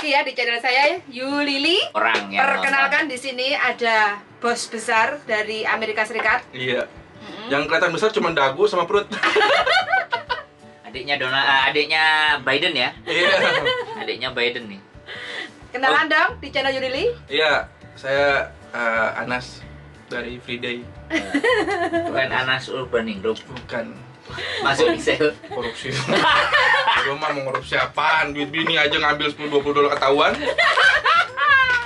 lagi ya di channel saya Yulili. Orang yang Perkenalkan di sini ada bos besar dari Amerika Serikat. Iya. Yang kelihatan besar cuma dagu sama perut. adiknya Biden ya. Iya. Adiknya Biden nih. Kenalan dong di channel Yulili. Iya, saya Anas dari Friday. Bukan Anas Urbaningrum. Bukan Masuk di sel. korupsi. Gue mah mau korupsi apaan? Duit bini aja ngambil $10-20 ketahuan.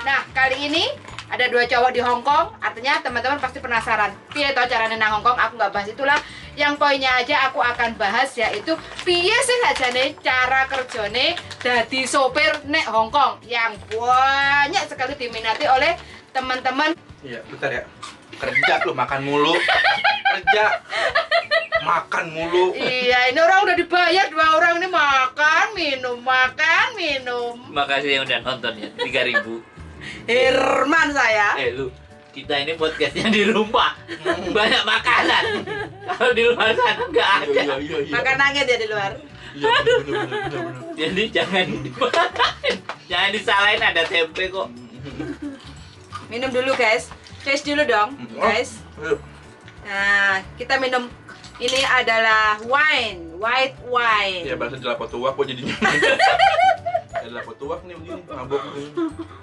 Nah, kali ini ada 2 cowok di Hong Kong. Artinya teman-teman pasti penasaran. Piye to carane nang Hong Kong? Aku nggak bahas itulah. Yang poinnya aja aku akan bahas yaitu piye sih ajane cara kerjane dadi sopir nek Hong Kong yang banyak sekali diminati oleh teman-teman. Iya, bentar ya. Kerja lu makan mulu. Kerja makan mulu. Iya, ini orang udah dibayar 2 orang ini makan minum. Makasih yang udah nonton ya, 3.000. Herman saya. Lu, kita ini podcastnya di rumah. Banyak makanan. Kalau di luar sana nggak ada. Iya. Makanannya dia di luar. Iya, bener. Jadi jangan dimarahin. Jangan disalahin, ada tempe kok. Minum dulu guys. Taste dulu dong guys. Ayo. Nah, kita minum. Ini adalah wine, white wine. Ya bahasa jelapa tuak kok jadinya. Jelapa tuak nih begini, mabok begini.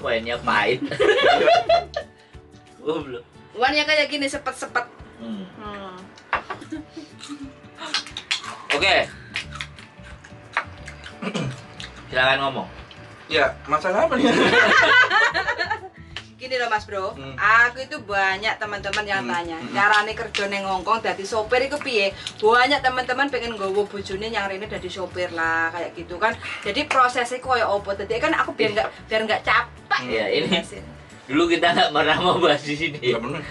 Wine-nya pahit. Belum. Wine-nya kayak gini sepet-sepet. Oke. Silakan ngomong. Ya, masalah apa nih? Gini loh Mas Bro, aku itu banyak teman-teman yang tanya carane kerja neng Hongkong dadi sopir itu piye? Banyak teman-teman pengen nggowo bojone yang rene dadi sopir lah kayak gitu kan. Jadi prosesnya koyo opo? Tadi kan aku biar nggak capek. Iya, ini. Dulu kita nggak pernah mau bahas di sini. Iya bener.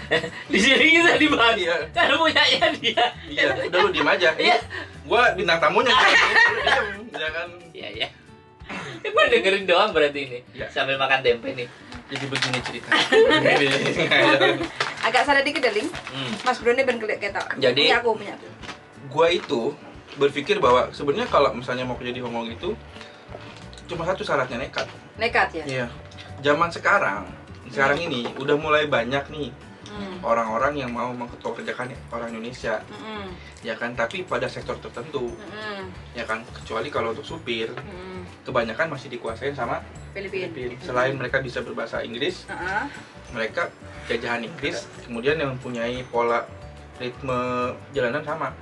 Di sini kita dibahas. Iya. Kan punyanya dia. Iya, udah lu diem aja. Iya. Gua bintang tamunya. Ya kan. Iya. Gue dengerin doang berarti ini. Iya. Sambil makan tempe nih. Jadi begini cerita. Agak salah dikit Deling. Mas Bro ini ben kelek ketok. Jadi- punya aku. Gua itu berpikir bahwa sebenarnya kalau misalnya mau kerja di Hong Kong itu cuma satu syaratnya nekat. Nekat ya? Iya. Zaman sekarang ini udah mulai banyak nih orang-orang yang mau mempekerjakan orang Indonesia, ya kan? Tapi pada sektor tertentu, ya kan? Kecuali kalau untuk supir, kebanyakan masih dikuasain sama Filipina. Selain mereka bisa berbahasa Inggris, mereka jajahan Inggris, kemudian yang mempunyai pola ritme jalanan sama.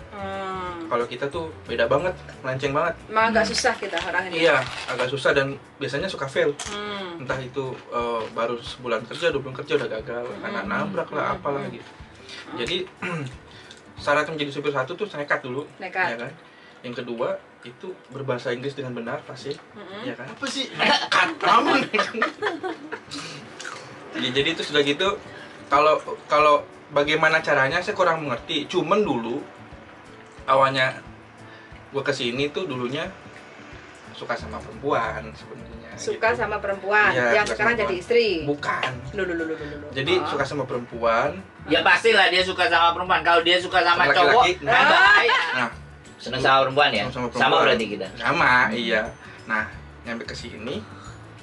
Kalau kita tuh beda banget, melenceng banget. Emang agak susah kita orang ini. Iya, agak susah dan biasanya suka fail. Entah itu baru sebulan kerja, 2 bulan kerja udah gagal, karena nabrak lah, apalah gitu. Jadi syarat menjadi supir satu tuh nekat dulu, Nekat. ya kan? Yang kedua itu berbahasa Inggris dengan benar pasti, ya kan? Apa sih? Nekat aman. Ya, jadi itu sudah gitu. Kalau bagaimana caranya saya kurang mengerti. Cuman dulu awalnya gue kesini tuh dulunya suka sama perempuan sebenarnya. Suka gitu. sama perempuan Iya, yang suka sekarang sama jadi perempuan. istri. Bukan. Loh. Jadi suka sama perempuan. Ya pastilah dia suka sama perempuan. Kalau dia suka sama Laki-laki. cowok, Nah. kan bahaya. Nah, Seneng sama perempuan ya? sama Sama berarti kita. Sama, iya. Nah, nyampe ke sini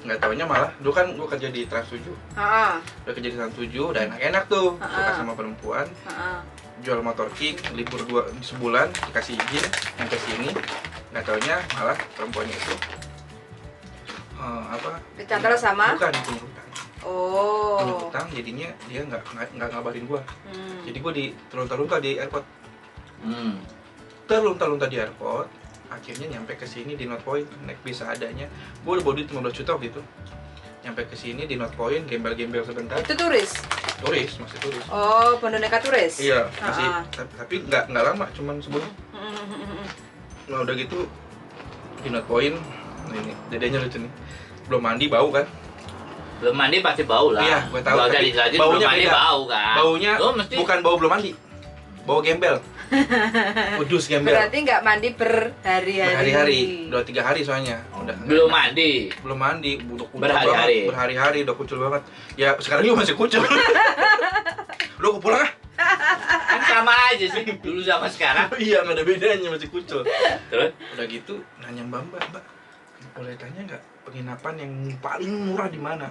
nggak taunya malah dulu kan gue kerja di Trans 7. Udah kerja di Trans 7, udah enak-enak tuh. Suka sama perempuan. Jual motor king, libur 2 sebulan, dikasih izin nyampe sini. Nggak taunya malah perempuannya itu Dicantol sama? bukan punya hutang. Oh. Punya hutang, jadinya dia nggak ngabarin gue. Jadi gue terlunta-lunta di airport. Terlunta-lunta di airport, akhirnya nyampe ke sini di North Point, naik bis seadanya. Gue udah bawa duit 15 juta waktu itu. Nyampe ke sini di North Point, gembel-gembel sebentar. Itu turis? Masih turis. Oh, bener nekat turis? Iya, masih. Tapi nggak lama, cuman sebulan. Nah udah gitu di North Point, ini dedenya lucu nih. Belum mandi bau kan? Belum mandi pasti bau lah. Iya, gue tahu. Kalau Tapi dari belum baunya mandi beda. bau kan. Baunya Oh, mesti. bukan bau belum mandi, bau gembel. Kudus gembel. Berarti nggak mandi berhari-hari? Berhari-hari, 2-3 hari soalnya. Udah. Belum mandi. Belum mandi, udah kucul Berhari-hari. banget. Berhari-hari udah kucul banget. Ya sekarang juga masih kucul. Udah aku pulang ah. Kan sama aja sih. Dulu sama sekarang. Iya, nggak ada bedanya, masih kucul. Terus? Udah gitu nanya mbak, boleh tanya nggak penginapan yang paling murah di mana?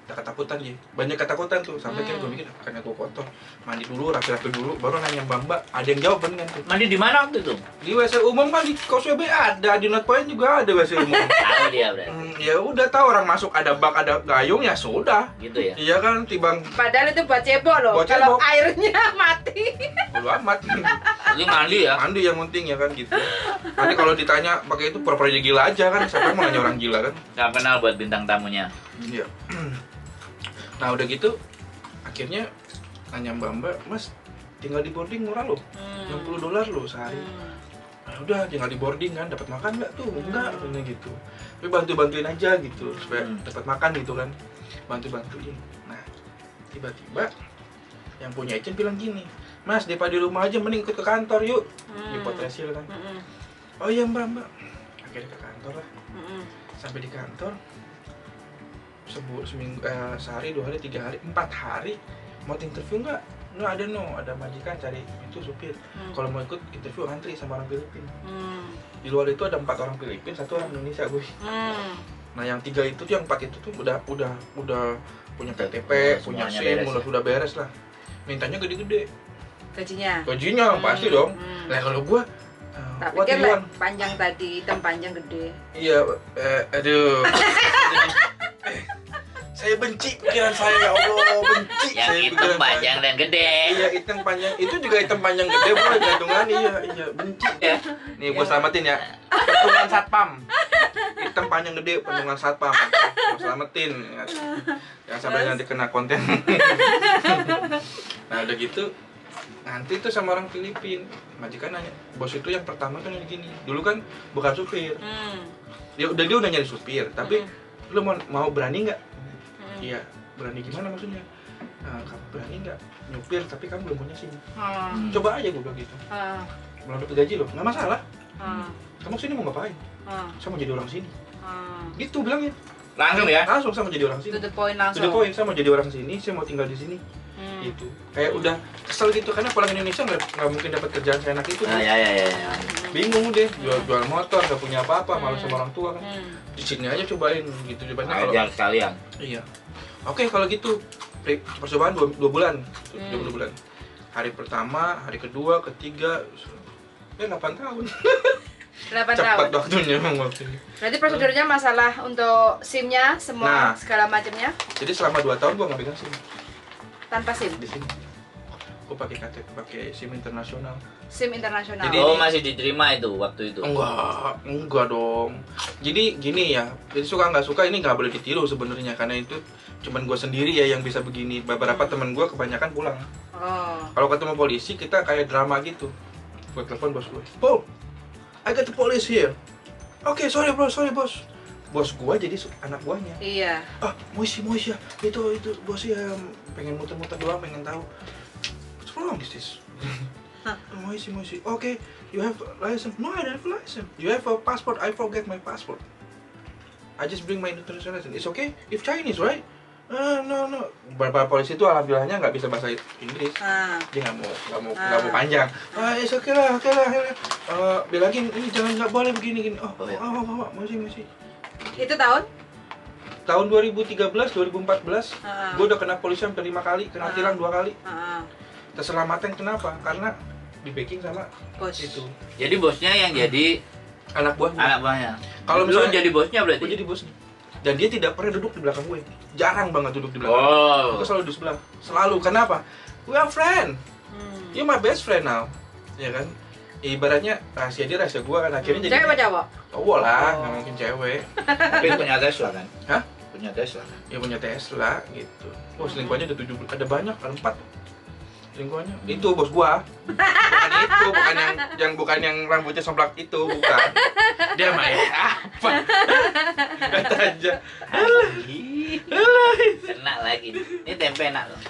Kita ketakutan dia, banyak ketakutan tuh sampai kira gue mikir karena gue kotor, mandi dulu, rapi-rapi dulu, baru nanya mbak ada yang jawab bener tuh. Mandi di mana waktu itu? Di WC umum kan di Causeway ada, di North Point juga ada WC umum. Tahu dia berarti. Ya udah tahu orang masuk ada bak ada gayung ya sudah. Gitu ya. Iya kan tibang Padahal itu buat cebok loh. Buat Kalau cebok. airnya mati. bodo amat. Jadi mandi ya. Mandi yang penting ya kan gitu. Nanti kalau ditanya pakai itu pura-pura jadi gila aja kan, siapa yang mau nanya orang gila kan? Gak kenal buat bintang tamunya. Iya. Nah udah gitu akhirnya nanya mbak, mas tinggal di boarding murah loh, $60 loh sehari. Nah udah tinggal di boarding kan, dapat makan nggak tuh? Enggak, katanya gitu. Tapi bantuin aja gitu supaya dapat makan gitu kan, bantuin. Nah tiba-tiba yang punya agent bilang gini, mas daripada di rumah aja mending ikut ke kantor yuk, di Potresil kan. Oh iya mbak, akhirnya ke kantor lah. Sampai di kantor seminggu, sehari, 2 hari, 3 hari, 4 hari mau interview nggak? Ada majikan cari itu supir. Kalau mau ikut interview antri sama orang Filipina. Di luar itu ada 4 orang Filipina, 1 orang Indonesia gue. Nah yang 3 itu, yang 4 itu tuh udah punya KTP, punya SIM, udah beres lah. Mintanya gede-gede. Gajinya pasti dong. Nah kalau gue tak pikir panjang tadi, hitam panjang gede. Iya, aduh. Saya benci pikiran saya, ya Allah, benci. Yang saya hitam panjang dan gede. Iya, hitam panjang. Itu juga hitam panjang gede, bro, gantungan. Iya, benci. Nih, gue selamatin ya. Patungan satpam. Hitam panjang gede, patungan satpam. Gue selamatin. Jangan sampai nanti kena konten. Nah, udah gitu. Nanti tuh sama orang Filipin, majikan nanya, bos itu yang pertama kan gini. Dulu kan bukan supir. Dia udah nyari supir, tapi lu mau berani nggak? Iya, berani gimana maksudnya? Kamu berani nggak nyupir tapi kamu belum punya SIM? Coba aja gue bilang gitu. Belum dapat gaji loh, nggak masalah. Kamu sini mau ngapain? Saya mau jadi orang sini. Gitu bilangnya. Langsung ya? Langsung saya mau jadi orang sini. To the point langsung. To the point, saya mau jadi orang sini, saya mau tinggal di sini. Gitu. Kayak udah kesel gitu karena pulang Indonesia nggak mungkin dapat kerjaan seenak itu. Ya. Bingung deh, jual motor, nggak punya apa-apa, malu sama orang tua kan. Di sini aja cobain gitu cobain. Ajar sekalian. Iya. Oke, kalau gitu percobaan 2 bulan. 2 bulan. Hari pertama, hari kedua, ketiga 8 tahun. 8 Cepat tahun. waktunya waktu ini. Berarti prosedurnya masalah untuk SIM-nya, semua segala macamnya Jadi selama 2 tahun gua nggak pegang SIM tanpa SIM. di sini. Gua pakai KTP, pakai SIM internasional. SIM internasional. Jadi- Masih diterima itu waktu itu. Enggak dong. Jadi gini ya, jadi suka nggak suka ini nggak boleh ditiru sebenarnya karena itu cuman gue sendiri ya yang bisa begini. Beberapa teman gue kebanyakan pulang. Kalau ketemu polisi kita kayak drama gitu. Gue telepon bos gue, Paul, I got the police here. Oke, sorry bos. Bos gue jadi anak buahnya. Iya. Moisi ya, itu bos ya pengen muter-muter doang, pengen tahu. What's wrong with this? Moisi. Okay, you have license? No, I don't have license. You have a passport? I forget my passport. I just bring my international license. It's okay? If Chinese, right? No. Beberapa polisi itu alhamdulillahnya nggak bisa bahasa Inggris. Dia nggak mau panjang. It's okay lah. Bilangin ini nggak boleh begini. Masih. Itu tahun? Tahun 2013, 2014, gue udah kena polisi hampir 5 kali, kena tilang 2 kali. Keselamatan kenapa? Karena di backing sama Bos. itu. Jadi bosnya yang jadi Anak buahnya. Kalau misalnya jadi bosnya berarti. Gue jadi bosnya. Dan dia tidak pernah duduk di belakang gue. Jarang banget duduk di belakang. Gue selalu di sebelah. Selalu. Kenapa? We are friend. You're my best friend now. Ya kan? Ibaratnya rahasia dia rahasia gue kan akhirnya jadi. Cewek apa cowok? Cowok lah, nggak mungkin cewek. Tapi punya Tesla kan? Hah? Punya Tesla kan? Ya punya Tesla gitu. Wah selingkuhannya ada 7, ada banyak, ada 4 selingkuhannya. Itu bos gua. Bukan yang rambutnya somplak itu, bukan. Dia main apa? Kata aja. Kena lagi. Ini tempe enak loh.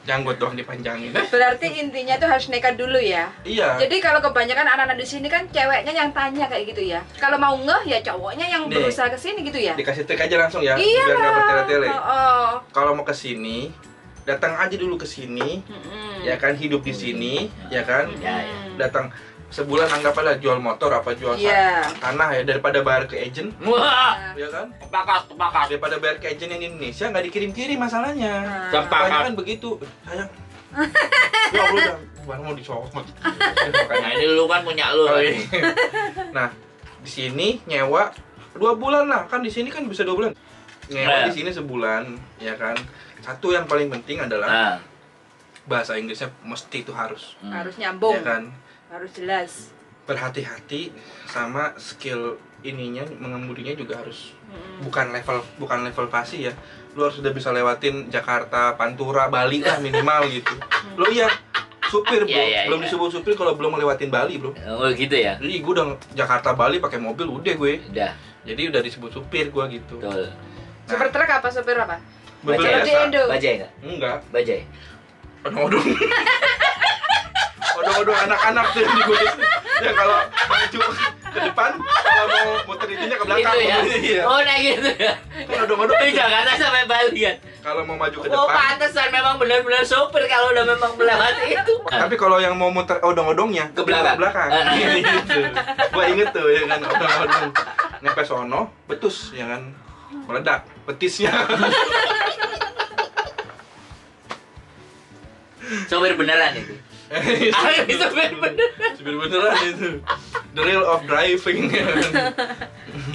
Janggut doang dipanjangin. Berarti intinya tuh harus nekat dulu ya. Iya. Jadi kalau kebanyakan anak-anak di sini kan ceweknya yang tanya kayak gitu ya. Kalau mau ngeh ya cowoknya yang berusaha ke sini gitu ya. Dikasih trik aja langsung ya, Iya. biar nggak bertele-tele. Kalau mau ke sini, datang aja dulu ke sini. Ya kan, hidup di sini, ya kan? Ya. Datang sebulan anggaplah jual motor apa jual tanah ya, daripada bayar ke agent. Wah, Ya kan? kepakas. Daripada bayar ke agent yang di Indonesia nggak dikirim-kirim masalahnya. Sepakat. Banyak kan begitu. Sayang. Ya udah, baru mau disokot. Nah ini lu kan punya lu. Nah, di sini nyewa 2 bulan lah, kan di sini kan bisa 2 bulan. Nyewa di sini sebulan, ya kan. Satu yang paling penting adalah bahasa Inggrisnya mesti itu harus nyambung. Ya kan? Harus jelas. Berhati-hati sama skill ininya, mengemudinya juga harus bukan level fasih ya. Lu harus udah bisa lewatin Jakarta, Pantura, Bali lah minimal gitu. Lo ya supir bro, belum disebut supir kalau belum ngelewatin Bali bro. Oh gitu ya. Jadi gue udah Jakarta Bali pakai mobil udah gue. Udah. Jadi udah disebut supir gue gitu. Betul. Super truk apa supir apa? Mobil Bajai. biasa. Bajai enggak? Enggak. Bajai. Odong-odong. Odong-odong anak-anak tuh yang digodes. Ya kalau maju ke depan, kalau mau muter itunya ke belakang. Itu ya. Iya. Oh nah gitu ya. Kan odong-odong. Di Jakarta sampai Bali kan. Kalau mau maju ke Oh depan. pantesan memang benar-benar supir kalau udah memang melewati itu. Tapi kalau yang mau muter odong-odongnya Ke belakang. Gitu. Gua inget tuh ya kan odong-odong. Nyampe sono, betus ya kan. Meledak betisnya. Supir beneran itu. Supir beneran. Supir beneran itu. The real of driving.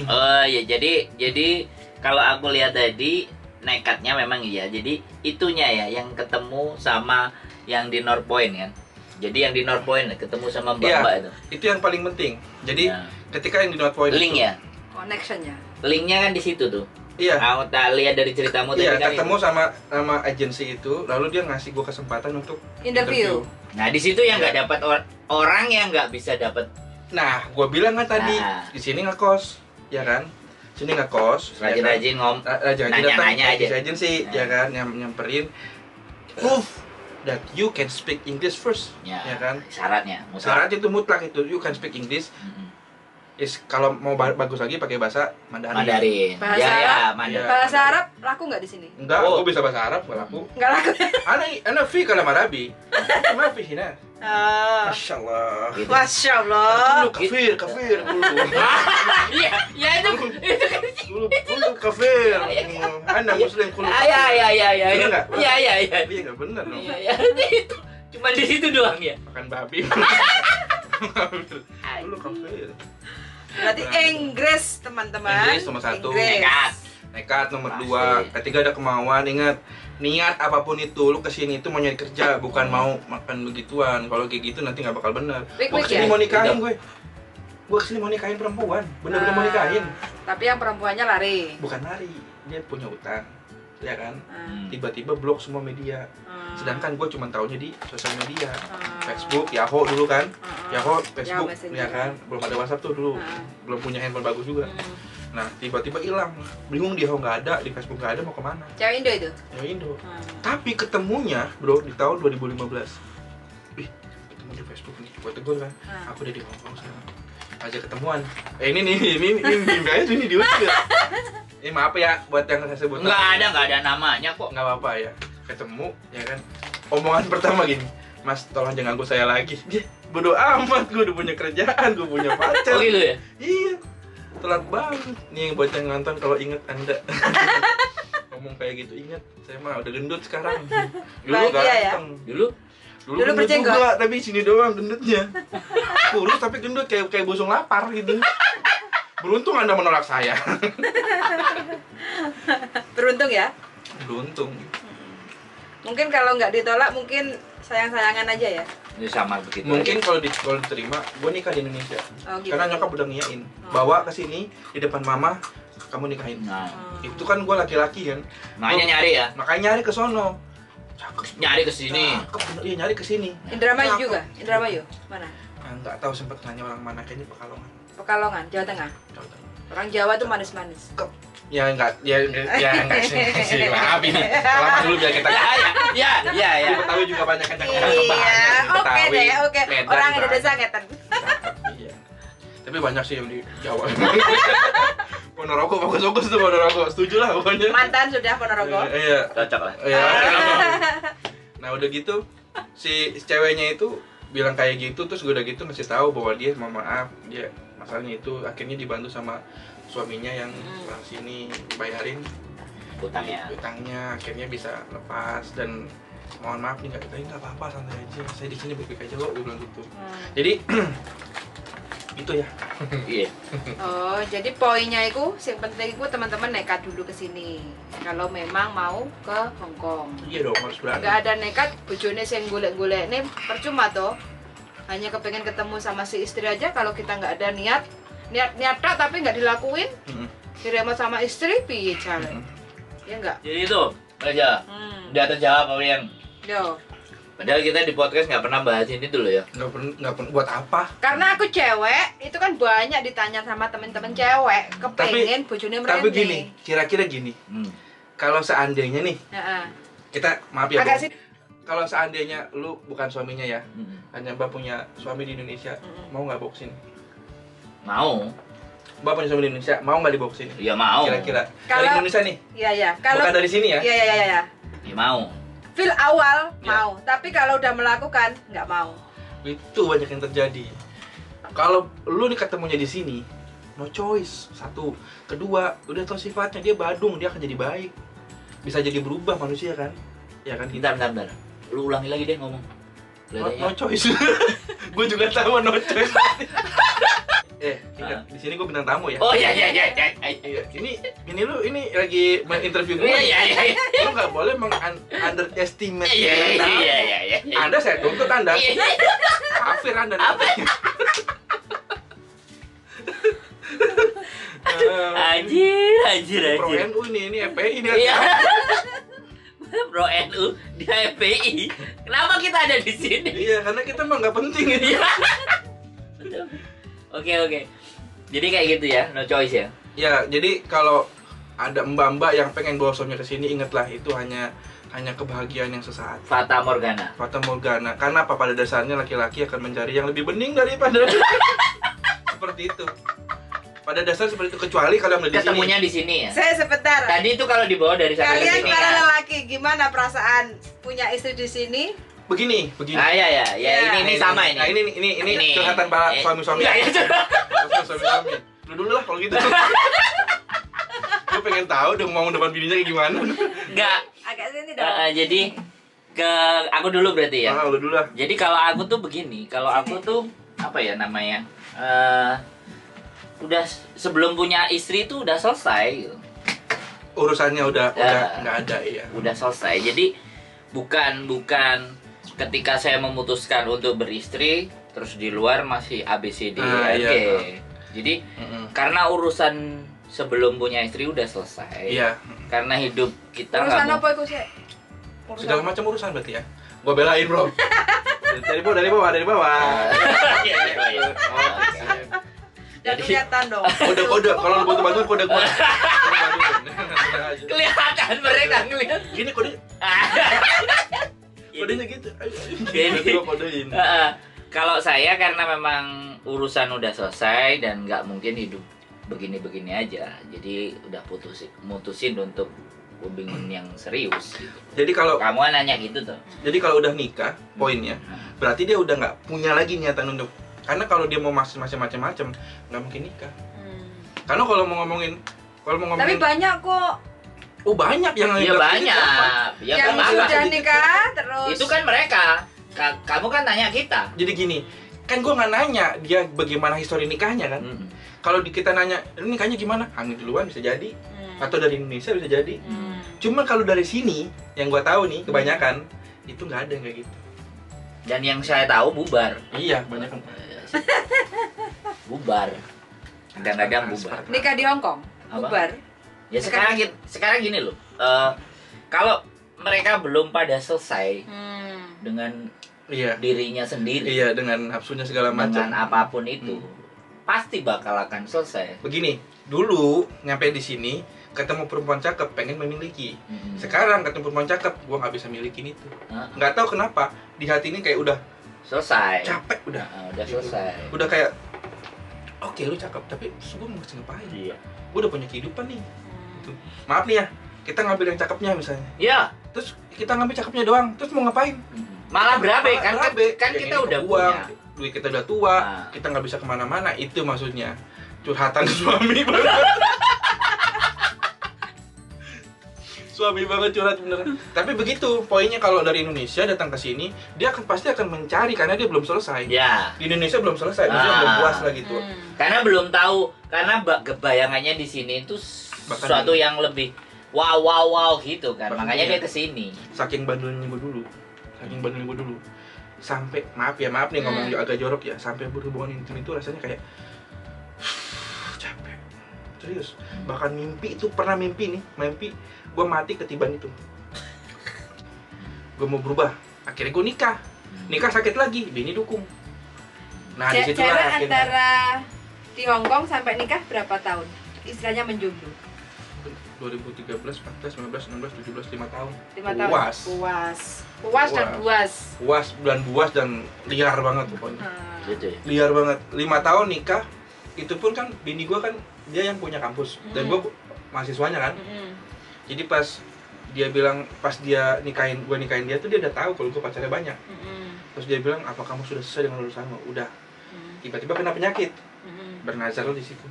Oh ya jadi kalau aku lihat tadi nekatnya memang iya. Jadi itunya ya yang ketemu sama yang di North Point kan. Jadi yang di North Point ketemu sama Mbak-mbak itu. Itu yang paling penting. Jadi ketika yang di North Point link ya. Connectionnya. Linknya kan di situ tuh. Iya. Aku tak lihat dari ceritamu tadi kan. Ketemu sama agensi itu, lalu dia ngasih gue kesempatan untuk interview. Nah di situ yang nggak dapat orang yang nggak bisa dapat. Nah, gue bilang kan tadi di sini ngekos, ya kan? Sini ngekos. Rajin-rajin nanya-nanya aja. Agensi, ya kan? Nyamperin. Proof that you can speak English first, ya kan? Syaratnya. Syaratnya itu mutlak itu, you can speak English. Kalau mau bagus lagi pakai bahasa Mandarin. Bahasa Arab. Bahasa Arab laku nggak di sini? Enggak, gue bisa bahasa Arab, nggak laku. Nggak laku. Ana fi kalam Arabi. Ma fi hina. Masya Allah. Masya Allah. Kafir. Iya itu Kulu kafir. Ana muslim kulu. Iya. Iya nggak? Iya. Iya nggak benar dong. Iya itu. Cuma di situ doang ya. Makan babi. Kulu kafir. Berarti Inggris teman-teman. Inggris nomor 1. Nekat nomor 2. Ketiga ada kemauan. Ingat, niat apapun itu, lu kesini itu mau nyari kerja, bukan mau makan begituan. Kalau kayak gitu nanti nggak bakal bener. Gue kesini mau nikahin gue. Gue kesini mau nikahin perempuan, bener-bener mau nikahin. Tapi yang perempuannya lari. Bukan lari, dia punya utang, ya kan? Tiba-tiba blok semua media. Sedangkan gue cuma taunya di sosial media, Facebook, Yahoo dulu kan, Yahoo, Facebook, ya kan, belum ada WhatsApp tuh dulu, belum punya handphone bagus juga. Nah tiba-tiba hilang, bingung dia nggak ada, di Facebook nggak ada, mau kemana? Cewek Indo itu? Cewek Indo. Tapi ketemunya bro di tahun 2015. Ih, ketemu di Facebook nih, gue tegur kan, aku udah di Hong Kong sekarang. Aja ketemuan. Ini guys, ini di YouTube ya. Maaf ya buat yang saya sebut. Nggak ada namanya kok. Nggak apa-apa ya. Ketemu ya kan, omongan pertama gini, Mas tolong jangan ganggu saya lagi. Dia bodo amat, gue udah punya kerjaan, gue punya pacar. Oh gitu ya? Iya, telat banget. Nih buat yang nonton kalau inget Anda ngomong kayak gitu, ingat saya mah udah gendut sekarang. Dulu ganteng ya? Dulu gendut juga, tapi sini doang gendutnya. Kurus tapi gendut kayak busung lapar gitu. Beruntung Anda menolak saya. Beruntung ya? Beruntung. Mungkin kalau nggak ditolak, mungkin sayang-sayangan aja ya? Ini sama begitu. Mungkin kalau diterima, gue nikah di Indonesia. Gitu. Karena nyokap udah ngiyain. Bawa ke sini di depan mama, kamu nikahin. Itu kan gue laki-laki kan. Makanya nyari ya? Makanya nyari ke sono. Cakep. Nyari ke sini. Iya nyari ke sini. Indramayu juga? Indramayu? Mana? Nggak tahu, sempat nanya orang mana, kayaknya Pekalongan. Pekalongan, Jawa Tengah. Jawa Tengah. Orang Jawa tuh manis-manis. Ya enggak sih lah ini. Lama dulu biar kita. Ya. Di Betawi juga banyak yang cakep. Iya, oke deh, oke. Orang Indonesia ngeten. Iya. Tapi banyak sih yang di Jawa. Ponorogo bagus-bagus tuh Ponorogo. Setuju lah pokoknya. Mantan sudah Ponorogo. Iya. Cocok lah. Iya. Nah, udah gitu si ceweknya itu bilang kayak gitu, terus gue udah gitu ngasih tahu bahwa dia mau maaf, dia masalahnya itu akhirnya dibantu sama suaminya yang orang sini bayarin utangnya, akhirnya bisa lepas dan mohon maaf nih nggak apa-apa, santai aja, saya di sini baik-baik aja kok, gue bilang gitu. Jadi itu ya. Iya. Oh, jadi poinnya itu yang penting itu teman-teman nekat dulu ke sini. Kalau memang mau ke Hong Kong. Iya dong, harus berani. Nggak ada nekat, bojone sing golek-golek nih percuma toh. Hanya kepengen ketemu sama si istri aja, kalau kita nggak ada niat tok tapi nggak dilakuin. Direma sama istri piye jalan. Ya enggak? Jadi itu aja. Udah terjawab kalian. Yo. Padahal kita di podcast nggak pernah bahas ini dulu ya. Nggak pernah buat apa? Karena aku cewek, itu kan banyak ditanya sama temen-temen cewek, kepengen bojone merente. Tapi gini, kira-kira gini. Kalau seandainya nih, kita maaf ya, agak sih. Kalau seandainya lu bukan suaminya ya, hanya Mbak punya suami di Indonesia, mau nggak bawa kesini? Mau. Mbak punya suami di Indonesia, mau nggak dibawa kesini? Iya mau. Kira-kira. Kalau- Dari Indonesia nih, Iya. Kalau bukan dari sini ya? Iya. Iya mau. Feel awal Ya. mau, tapi kalau udah melakukan nggak mau. Itu banyak yang terjadi. Kalau lu nih ketemunya di sini, no choice. Satu, kedua, udah tau sifatnya dia badung, dia akan jadi baik. Bisa jadi berubah manusia kan? Ya kan? Bentar. Lu ulangi lagi deh ngomong. No choice. Gue juga tahu no choice. Ingat, di sini gue bintang tamu ya. Oh iya. Iya, ini lu lagi interview gue. Iya. Lu nggak boleh underestimate Iya. bintang tamu. Anda saya tuntut Anda. Kafir Anda. Anjir. Pro NU ini FPI ini. Iya. Pro NU di FPI. Kenapa kita ada di sini? Iya, karena kita mah nggak penting ini. Oke. Jadi kayak gitu ya, no choice ya. Ya, jadi kalau ada mbak-mbak yang pengen bawa suaminya ke sini, ingatlah itu hanya kebahagiaan yang sesaat. Fata Morgana. Fata Morgana. Karena apa, pada dasarnya laki-laki akan mencari yang lebih bening daripada seperti itu. Pada dasar seperti itu, kecuali kalau yang di sini. Ketemunya di sini ya. Saya sebentar. Tadi itu kalau dibawa dari sana ke Kalian sini para kan. lelaki gimana perasaan punya istri di sini? Begini. Ah ya, ini sama ini. Nah, ini curhatan para suami-suami. Iya. Suami-suami. Lu dulu lah kalau gitu. Gue pengen tahu dong mau depan bininya kayak gimana. Enggak. Agak sini dong. Jadi ke aku dulu berarti ya. Lu dulu lah. Jadi kalau aku tuh begini, kalau aku tuh apa ya namanya? Udah sebelum punya istri tuh udah selesai gitu. Urusannya udah nggak ada ya. Udah selesai. Jadi bukan ketika saya memutuskan untuk beristri terus di luar masih ABCD. Iya. Jadi karena urusan sebelum punya istri udah selesai. Iya. Karena hidup kita Urusan nggak apa itu sih? Segala macam urusan berarti ya. Gua belain, Bro. Dari bawah. Iya. Jadi kelihatan dong. Kode kalau lu butuh bantuan kode gua. Kelihatan mereka ngeliat. Gini kode. Kodenya gitu. Jadi Gua kodein. kalau saya karena memang urusan udah selesai dan nggak mungkin hidup begini-begini aja, jadi udah mutusin untuk hubungan yang serius. Gitu. Jadi kalau Kamu kan nanya gitu tuh. Jadi kalau udah nikah, poinnya berarti dia udah nggak punya lagi niatan untuk, karena kalau dia mau masih macam-macam nggak mungkin nikah. Karena kalau mau ngomongin Tapi banyak kok banyak yang Iya banyak. Ya yang nggak apa-apa. sudah nikah terus. Itu kan mereka. Kamu kan tanya kita. Jadi gini, kan gue nggak nanya dia bagaimana histori nikahnya kan. Kalau kita nanya, ini nikahnya gimana? Hamil duluan bisa jadi, atau dari Indonesia bisa jadi. Cuma kalau dari sini, yang gue tahu nih kebanyakan itu nggak ada yang kayak gitu. Dan yang saya tahu bubar. Iya, banyak. Bubar. Kadang-kadang bubar. Nikah di Hong Kong. Apa? Bubar. Ya sekarang gini loh. Kalau mereka belum pada selesai dengan Iya. dirinya sendiri, Iya, dengan nafsunya segala macam. dengan apapun itu, pasti bakal akan selesai. Begini, dulu nyampe di sini ketemu perempuan cakep pengen memiliki. Sekarang ketemu perempuan cakep gua nggak bisa milikin itu. Nggak tahu kenapa di hati ini kayak udah Selesai. capek udah. Udah selesai. Udah kayak oke lu cakep tapi terus gua mesti ngapain? Iya. Gua udah punya kehidupan nih. Gitu. Maaf nih ya, kita ngambil yang cakepnya misalnya. Iya. Terus kita ngambil cakepnya doang, terus mau ngapain? Malah berabe kan, berabe. kan Yang kita ini udah kebuang, punya. duit kita udah tua, Nah. kita nggak bisa kemana-mana, itu maksudnya curhatan suami banget. Suami banget curhat beneran. Tapi begitu poinnya, kalau dari Indonesia datang ke sini, dia pasti akan mencari karena dia belum selesai. Ya. Di Indonesia belum selesai, maksudnya belum puas lah gitu. Karena belum tahu, karena bayangannya di sini itu Bahkan sesuatu yang lebih wow gitu kan. Bahkan Makanya iya. dia kesini. Saking bandelnya gue dulu, sampai maaf nih ngomong agak jorok ya, sampai berhubungan intim itu rasanya kayak capek, serius. Bahkan mimpi itu, pernah mimpi gue mati ketiban itu. Gue mau berubah, akhirnya gue nikah sakit lagi, bini dukung. Nah di situ Jarak antara di Hong Kong sampai nikah berapa tahun? Istilahnya menjomblo. 2013, 14, 15, 16, 17, 5 tahun. 5 tahun. Puas Dan buas. Puas dan liar banget pokoknya. Gitu ya. Liar banget. 5 tahun nikah, itu pun kan bini gue kan dia yang punya kampus dan gue mahasiswanya kan. Jadi pas dia nikahin dia tuh dia udah tahu kalau gue pacarnya banyak. Terus dia bilang, apa kamu sudah selesai dengan urusanmu? Udah. Tiba-tiba kena penyakit. Bernazar lo di situ.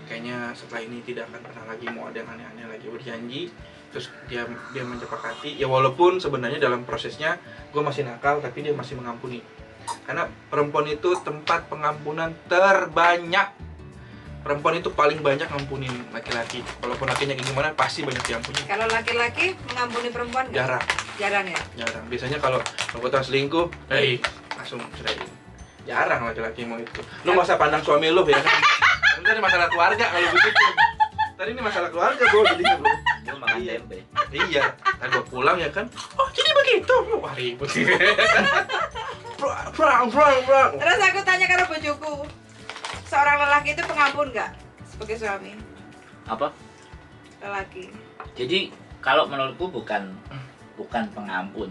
Kayaknya setelah ini tidak akan pernah lagi mau ada yang aneh-aneh lagi, berjanji. Terus dia menyepakati. Ya walaupun sebenarnya dalam prosesnya gue masih nakal, tapi dia masih mengampuni. Karena perempuan itu tempat pengampunan terbanyak. Perempuan itu paling banyak ngampunin laki-laki. Walaupun lakinya kayak gimana, pasti banyak diampuni. Kalau laki-laki mengampuni perempuan nggak? Jarang. Jarang ya? Jarang. Biasanya kalau anggota selingkuh, langsung ceraiin. Jarang laki-laki mau itu. Lu nggak usah pandang suami lu ya kan? Ini masalah keluarga kalau begitu. Tadi ini masalah keluarga bro, jadinya bro. Gue makan tempe. Iya. Tadi gua pulang ya kan. Oh jadi begitu. Wah ribut. Perang. Terus aku tanya karena bojoku, seorang lelaki itu pengampun nggak sebagai suami? Apa? Lelaki. Jadi kalau menurutku bukan pengampun.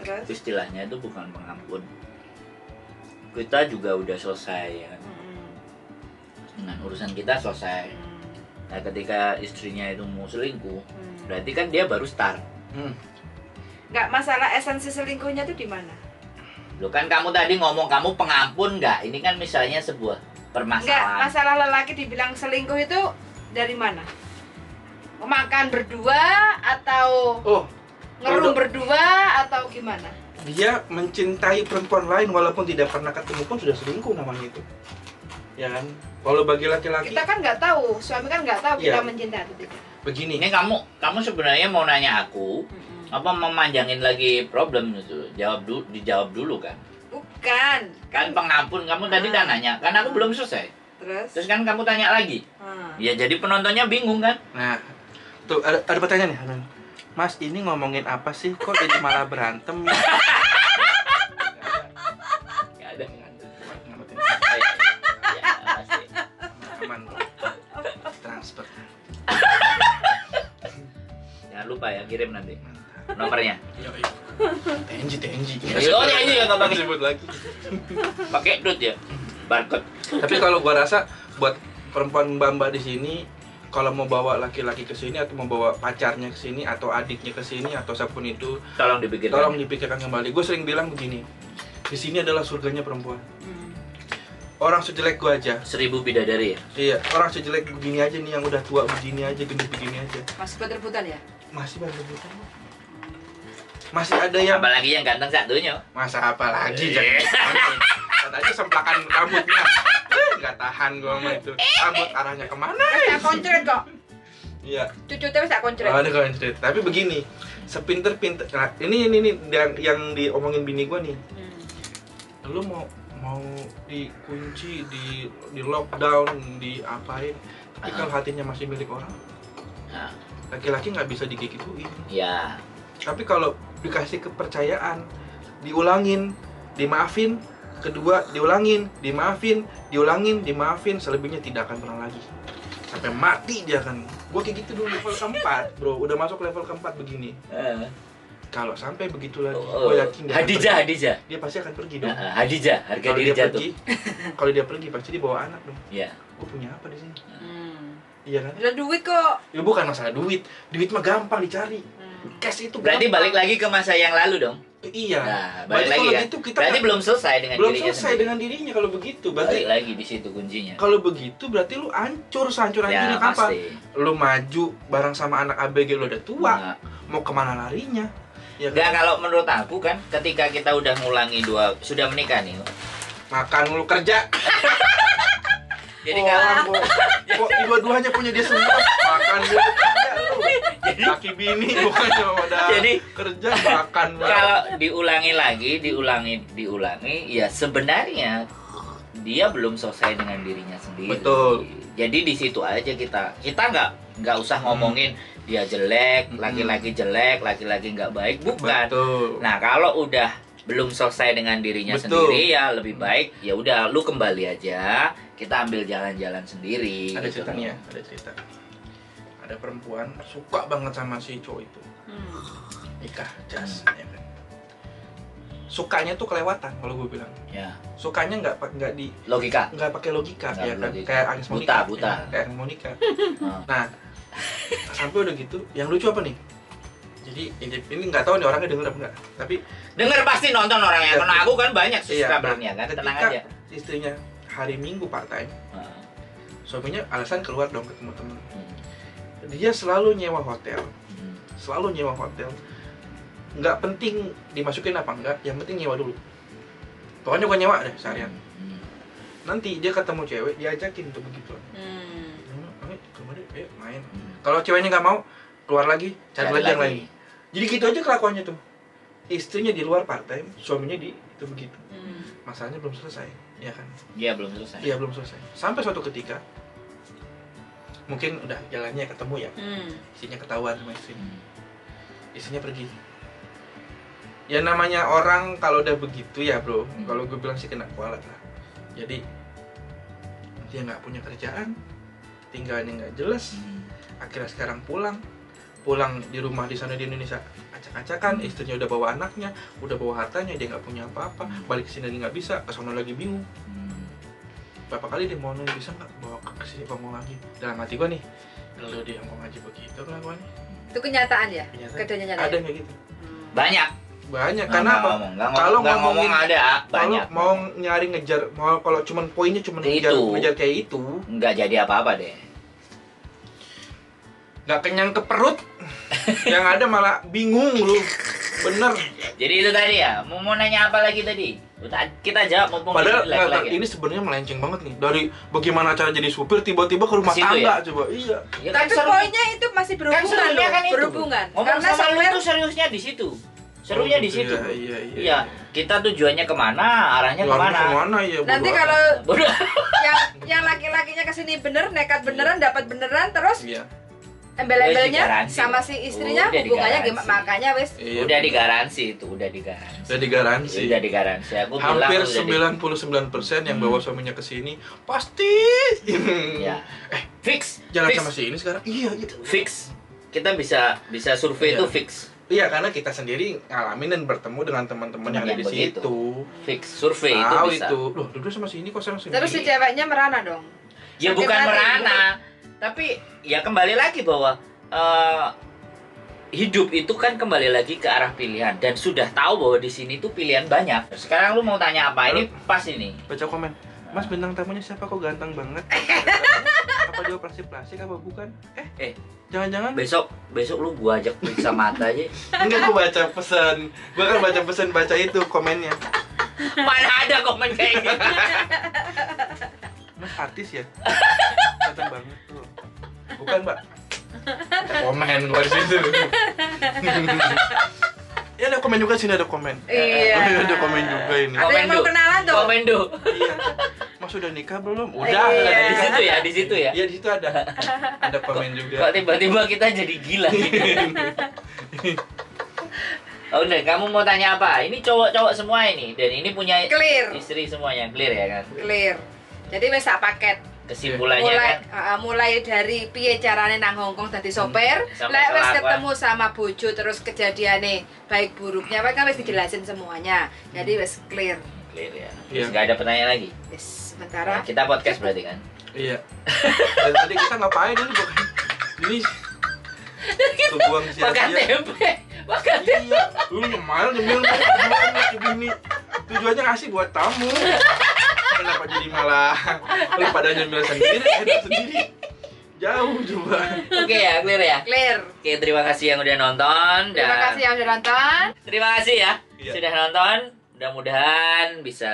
Terus? Istilahnya itu bukan pengampun. Kita juga udah selesai ya kan. Dengan urusan kita selesai. Nah, ketika istrinya itu mau selingkuh, berarti kan dia baru start. Nggak, masalah esensi selingkuhnya tuh di mana? Loh kan kamu tadi ngomong kamu pengampun nggak? Ini kan misalnya sebuah Nggak, permasalahan. masalah lelaki dibilang selingkuh itu dari mana? Makan berdua atau ngerum berdua atau gimana? Dia mencintai perempuan lain walaupun tidak pernah ketemu pun sudah selingkuh namanya itu. Ya kan? Kalau bagi laki-laki Kita kan nggak tahu, suami kan nggak tahu kita Iya. mencintai atau tidak. begini. Ini kamu sebenarnya mau nanya aku apa memanjangin lagi problem itu? Dijawab dulu kan? Bukan. Kan pengampun kamu tadi udah nanya, kan aku belum selesai. Terus kan kamu tanya lagi. Ya jadi penontonnya bingung kan? Nah, tuh ada pertanyaan nih. Mas, ini ngomongin apa sih? Kok jadi malah berantem? Nggak ada. Ya, pasti. Aman kok. Transfer. Jangan lupa ya kirim nanti nomornya. TNG. Oh, TNG ya, nggak pakai. Sebut lagi. Pakai dot ya, barcode. Tapi kalau gua rasa buat perempuan mbak-mbak di sini, kalau mau bawa laki-laki ke sini atau mau bawa pacarnya ke sini atau adiknya ke sini atau siapapun itu, Tolong dipikirkan. kembali. Gue sering bilang begini, di sini adalah surganya perempuan. Orang sejelek gua aja, 1000 bidadari ya. iya, orang sejelek begini aja nih, yang udah tua begini aja, gendut begini aja, Masih buat rebutan ya? masih banyak rebutan. Masih ada yang Apalagi yang ganteng satunya. masa apa lagi jangan ditonton. Kata aja semplakan rambutnya. Nggak tahan gua sama itu. Rambut arahnya kemana? Saya koncret kok. Iya. Cucu tapi saya koncret. Ada koncret. Tapi begini, sepinter-pinter. Nah, ini yang diomongin bini gua nih. Lu mau dikunci, di lockdown, diapain? Tapi kalau hatinya masih milik orang, Nah, laki-laki nggak bisa digigituin. ya. Tapi kalau dikasih kepercayaan, diulangin, dimaafin, kedua diulangin, dimaafin, selebihnya tidak akan pernah lagi. Sampai mati dia akan. Gue kayak gitu dulu level keempat, bro. Udah masuk level keempat begini. Kalau sampai begitu lagi, gue yakin Hadijah. dia pasti akan pergi dong. Hadijah, harga Kalau diri dia jatuh. pergi, kalau dia pergi pasti dia bawa anak dong. Ya. gue punya apa di sini? Iya kan? Ada duit kok. Ya bukan masalah duit mah gampang dicari. Cash itu Berarti gampang. balik lagi ke masa yang lalu dong. Iya. Nah, Berarti balik lagi kalau kan. gitu kita Berarti belum selesai dengan belum dirinya selesai sendiri. dengan dirinya kalau begitu. Balik Berarti lagi di situ kuncinya. kalau begitu berarti lu hancur sehancur-hancurnya Ya, kapan? pasti. Lu maju bareng sama anak ABG lu udah tua. Nah. Mau kemana larinya? Ya Enggak, kan? kalau menurut aku kan ketika kita udah ngulangi sudah menikah nih. Makan lu kerja. Jadi orang kalau kok dua-duanya punya dia semua. Makan lu kerja lu. Laki bini bukannya udah Jadi, kerja makan. kalau diulangi lagi, diulangi, ya sebenarnya dia belum selesai dengan dirinya sendiri. Betul. Jadi di situ aja kita nggak usah ngomongin dia jelek, laki-laki jelek, laki-laki nggak baik, bukan. Betul. Nah, kalau udah belum selesai dengan dirinya Betul. sendiri, ya lebih baik ya udah lu kembali aja, kita ambil jalan-jalan sendiri. Ada gitu. cerita nih ya, ada cerita. Ada perempuan suka banget sama si cowok itu. Nikah, jas, ya kan. Sukanya tuh kelewatan kalau gue bilang. Ya, Sukanya nggak di logika. nggak pakai logika, Nggak ya kan? logika. Kayak Agnes Monica. Buta. Ya, kayak Agnes Monica. Nah, Nah, sampai udah gitu, yang lucu apa nih? Jadi ini nggak tahu nih orangnya denger apa enggak. Tapi denger pasti nonton orangnya, Iya. karena aku kan banyak iya, subscribernya kan, tenang ketika aja. istrinya hari Minggu part time, Nah, suaminya alasan keluar dong ketemu temen. hmm, Dia selalu nyewa hotel, hmm. selalu nyewa hotel. Nggak penting dimasukin apa enggak, yang penting nyewa dulu. Pokoknya gue nyewa deh seharian. Hmm. Nanti dia ketemu cewek, diajakin tuh begitu. Ayo kemarin, ayo main. Kalau ceweknya nggak mau, keluar lagi, cari lagi yang lain. Jadi gitu aja kelakuannya tuh. Istrinya di luar part time, suaminya di itu begitu. Masalahnya belum selesai, ya kan? Iya, belum selesai. Iya belum selesai. Sampai suatu ketika, mungkin udah jalannya ketemu ya, istrinya ketahuan sama istrinya. Istrinya pergi. Ya namanya orang kalau udah begitu ya bro, kalau gue bilang sih kena kualat lah. Jadi dia nggak punya kerjaan, tinggalnya nggak jelas. Akhirnya sekarang pulang di rumah di sana di Indonesia acak-acakan, istrinya udah bawa anaknya, udah bawa hartanya, dia nggak punya apa-apa, balik ke sini nggak bisa, ke sana lagi bingung. Berapa kali dia mau bisa nggak bawa ke sini ngomong lagi, dalam hati gue nih, kalau dia ngomong aja begitu kelakuannya. Itu kenyataan ya? Kenyataan. Keduanya nyata. Ada kayak gitu. Banyak. Karena apa? Kalau Kalau ngomong ada kalau banyak. mau nyari ngejar, mau kalau cuman poinnya cuman ngejar kayak itu, Nggak jadi apa-apa deh. nggak kenyang ke perut, yang ada malah bingung lu, bener. Jadi itu tadi ya. Mau nanya apa lagi tadi? Kita jawab mumpung Padahal ini lagi. ini sebenarnya melenceng banget nih dari bagaimana cara jadi supir tiba-tiba ke rumah Ke situ tangga ya? coba. Iya. Ya kan Tapi seru- poinnya itu masih berhubungan serunya loh, kan itu. berhubungan. Ngomong Karena sama lu sopir tuh seriusnya di situ. Serunya di gitu situ. ya, Iya, kita tujuannya kemana, arahnya kemana. ya? nanti bodo kalau Bodoh. yang laki-lakinya kesini bener, nekat beneran, dapat beneran, terus amat. Iya. embel-embelnya Digaransi. sama si istrinya Udah hubungannya digaransi. gimana? Makanya wes Iya. Udah digaransi itu, udah digaransi. Udah digaransi. Udah digaransi. Aku Hampir bilang udah 99% yang bawa suaminya ke sini pasti. Ya. Fix. Jalan Fix. sama si ini sekarang. Iya gitu. Fix. Kita bisa survei Iya. itu fix. Iya, karena kita sendiri ngalamin dan bertemu dengan teman-teman yang ada di begitu. situ. Fix. Survei itu Tahu bisa. itu. Loh, duduk sama si ini kok sekarang sendiri. terus si ceweknya merana dong. Ya Sakit bukan hati. merana, tapi ya kembali lagi bahwa hidup itu kan kembali lagi ke arah pilihan dan sudah tahu bahwa di sini tuh pilihan banyak. Sekarang lu mau tanya apa? Ini pas ini. Baca komen. Mas, bintang tamunya siapa kok ganteng banget? Apa dia operasi plastik apa bukan? Jangan-jangan Besok lu gua ajak periksa mata aja. enggak, gua baca pesan. Gua kan baca pesan, baca itu komennya. Mana ada komen kayak gitu. Mas artis ya? Ganteng banget tuh. Bukan, Mbak. Komen gua di situ. Ya ada komen juga, sini ada komen. Iya. Ada komen juga ini. Ada yang mau Komendo. kenalan tuh. Komendo. Iya. Mas sudah nikah belum? Udah. Iya. Di situ ya, di situ ya. Iya, di situ ada. Ada komen Kok juga. tiba-tiba kita jadi gila gitu. Oh, udah, kamu mau tanya apa? Ini cowok-cowok semua ini dan ini punya Clear. istri semuanya, clear ya kan? Clear. Jadi wes sak paket. Kesimpulannya mulai kan dari piye carane nang Hongkong dadi sopir, Sampai lek wis kelakuan. ketemu sama bojo terus kejadiane baik buruknya kan wis dijelasin semuanya. Jadi wis clear. Clear ya. Iya. Nggak ada pertanyaan lagi. Yes, sementara. Nah, kita podcast berarti kan? Iya. Dan tadi kita ngapain ini bukan? Ini kebuang Makan sia-sia. tempe. Makan tempe. Iya. Lu nyemil ini. Tujuannya ngasih buat tamu. Kenapa jadi malah lu pada nyemil sendiri, enak sendiri? Jauh coba. Oke ya, clear ya. Clear. Oke, terima kasih yang udah nonton. Terima kasih yang sudah nonton. Terima kasih ya Iya. sudah nonton. Mudah-mudahan bisa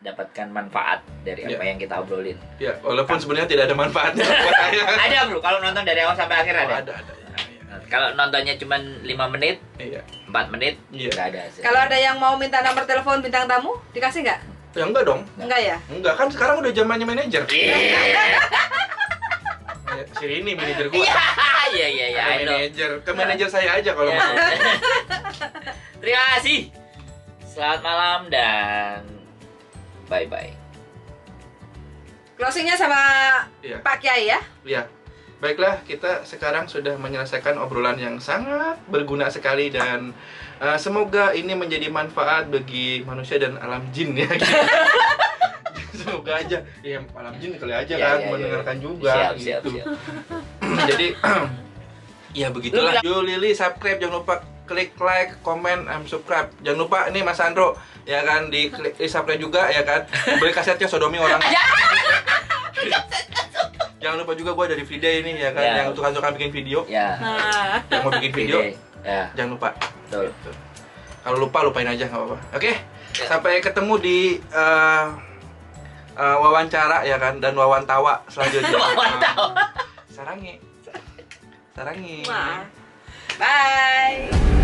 dapatkan manfaat dari apa yang kita obrolin. Ya, walaupun sebenarnya tidak ada manfaatnya buat saya. Ada bro, kalau nonton dari awal sampai akhir Oh, ada. ada. Ya. Kalau nontonnya cuma 5 menit, Iya. 4 menit, Iya. nggak ada hasilnya. Kalau ada yang mau minta nomor telepon bintang tamu, dikasih nggak? Ya enggak dong. Enggak ya? Enggak, kan sekarang udah zamannya manajer. Iya, Si Rini manajer gua. iya, iya, iya. Ada I know. manajer. Ke manajer saya aja kalau Iya. mau. Terima kasih. Selamat malam dan bye-bye. Closingnya sama Iya. Pak Kiai ya? Ya. Baiklah, kita sekarang sudah menyelesaikan obrolan yang sangat berguna sekali dan semoga ini menjadi manfaat bagi manusia dan alam jin ya. Semoga aja, ya alam jin kali aja Ya, kan ya, ya. mendengarkan juga Siap, gitu. siap. Jadi ya begitulah. Yo Lili, subscribe, jangan lupa klik like, komen, subscribe. Jangan lupa ini Mas Sandro ya kan di subscribe juga ya kan. Beli kasetnya Sodomi Orang. Jangan lupa juga gua dari Friday ini ya kan Ya. yang tukang-tukang bikin video. Ya. Nah. Yang mau bikin video Ya. jangan lupa. Betul. Gitu. Kalau lupa lupain aja nggak apa-apa. Oke. Ya. Sampai ketemu di wawancara ya kan dan wawantawa selanjutnya. Wawantawa. Sarangi. Bye.